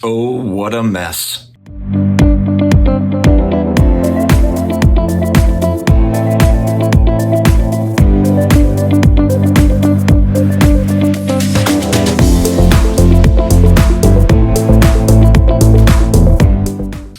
Oh, what a mess.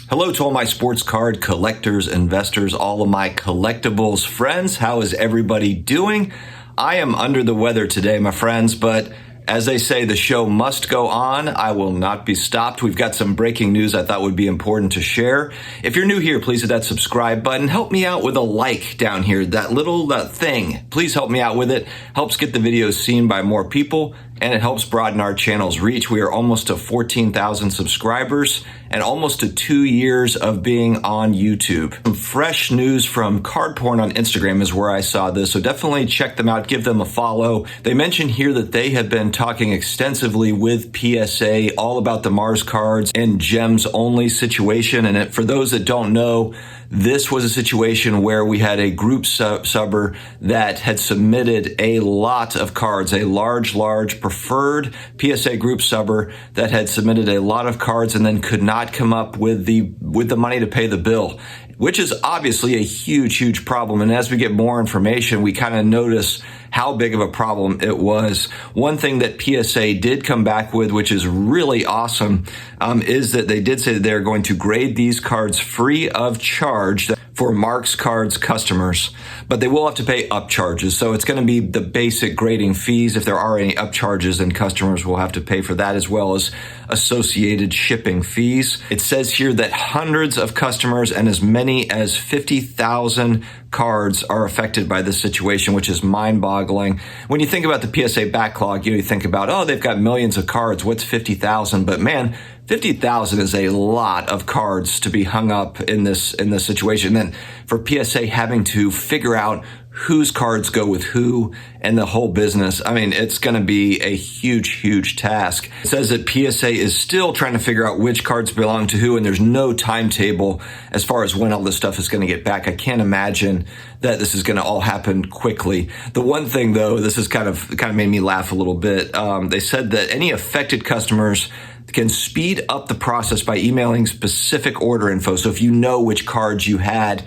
Hello to all my sports card collectors, investors, all of my collectibles friends. How is everybody doing? I am under the weather today, my friends, but as they say, the show must go on. I will not be stopped. We've got some breaking news I thought would be important to share. If you're new here, please hit that subscribe button. Help me out with a like down here, that little thing. Please help me out with it. Helps get the videos seen by more people, and it helps broaden our channel's reach. We are almost to 14,000 subscribers and almost to 2 years of being on YouTube. Some fresh news from CardPorn on Instagram is where I saw this, so definitely check them out, give them a follow. They mention here that they have been talking extensively with PSA all about the Marx cards and gems only situation. And for those that don't know, this was a situation where we had a group subber that had submitted a lot of cards, a large preferred PSA group subber that had submitted a lot of cards and then could not come up with the money to pay the bill, which is obviously a huge problem. And as we get more information, we kind of notice how big of a problem it was. One thing that PSA did come back with, which is really awesome, is that they did say that they're going to grade these cards free of charge for Marx cards customers, but they will have to pay upcharges. So it's going to be the basic grading fees. If there are any upcharges, then customers will have to pay for that, as well as associated shipping fees. It says here that hundreds of customers and as many as 50,000 cards are affected by this situation, which is mind-boggling. When you think about the PSA backlog, you think about, oh, they've got millions of cards. What's 50,000? But man, 50,000 is a lot of cards to be hung up in this situation. Then for PSA having to figure out whose cards go with who and the whole business, I mean, it's going to be a huge task. It says that PSA is still trying to figure out which cards belong to who, and there's no timetable as far as when all this stuff is going to get back. I can't imagine that this is going to all happen quickly. The one thing, though, this has kind of made me laugh a little bit. They said that any affected customers can speed up the process by emailing specific order info. So if you know which cards you had,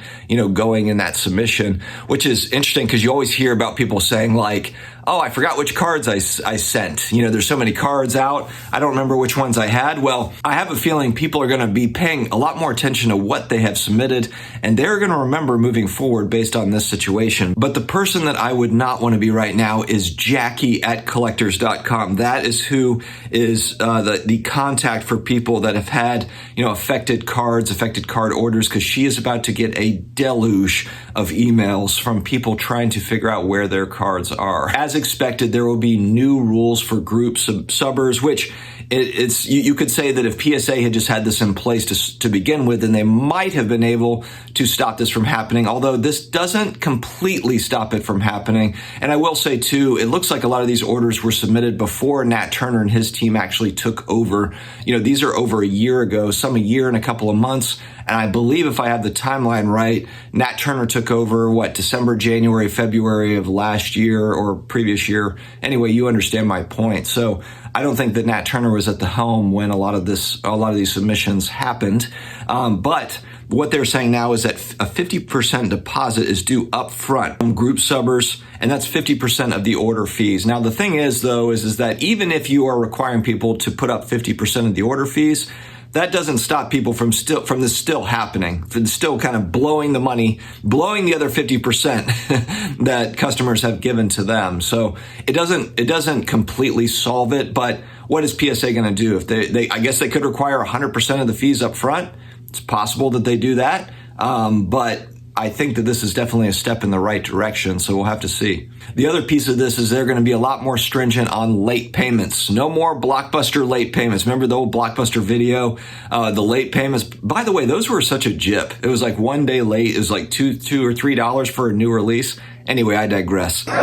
going in that submission, which is interesting because you always hear about people saying like, oh, I forgot which cards I sent. There's so many cards out. I don't remember which ones I had. Well, I have a feeling people are going to be paying a lot more attention to what they have submitted, and they're going to remember moving forward based on this situation. But the person that I would not want to be right now is Jackie at collectors.com. That is who is the contact for people that have had, affected card orders, because she is about to get a deluge of emails from people trying to figure out where their cards are. As expected, there will be new rules for group subbers, which you could say that if PSA had just had this in place to begin with, then they might have been able to stop this from happening, although this doesn't completely stop it from happening. And I will say, too, it looks like a lot of these orders were submitted before Nat Turner and his team actually took over. These are over a year ago, some a year and a couple of months. And I believe if I have the timeline right, Nat Turner took over, December, January, February of last year or previous year. Anyway, you understand my point. So I don't think that Nat Turner was at the helm when a lot of these submissions happened. But what they're saying now is that a 50% deposit is due up front from group subbers, and that's 50% of the order fees. Now, the thing is, though, is that even if you are requiring people to put up 50% of the order fees, that doesn't stop people from this still happening, from still kind of blowing the money, blowing the other 50% that customers have given to them. So it doesn't completely solve it. But what is PSA going to do? If I guess they could require 100% of the fees up front. It's possible that they do that. But I think that this is definitely a step in the right direction, so we'll have to see. The other piece of this is they're going to be a lot more stringent on late payments. No more Blockbuster late payments. Remember the old Blockbuster video? The late payments. By the way, those were such a jip. It was like 1 day late. It was like $2 or $3 for a new release. Anyway, I digress. No more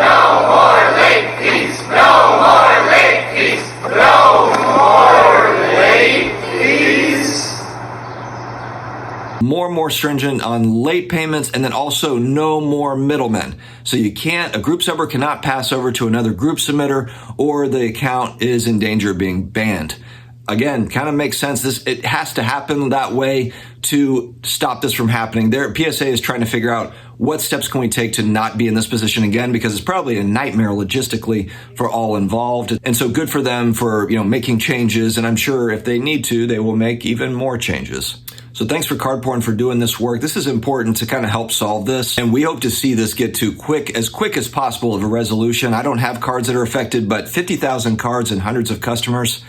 late fees. No more late fees. No more late fees. More and more stringent on late payments, and then also no more middlemen. So a group subber cannot pass over to another group submitter, or the account is in danger of being banned. again, kind of makes sense. It has to happen that way to stop this from happening. Their PSA is trying to figure out what steps can we take to not be in this position again, because it's probably a nightmare logistically for all involved. And so good for them for, making changes. And I'm sure if they need to, they will make even more changes. So thanks for CardPorn for doing this work. This is important to kind of help solve this. And we hope to see this get to as quick as possible of a resolution. I don't have cards that are affected, but 50,000 cards and hundreds of customers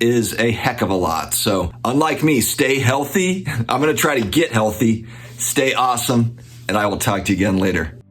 is a heck of a lot. So unlike me, stay healthy. I'm going to try to get healthy, stay awesome, and I will talk to you again later.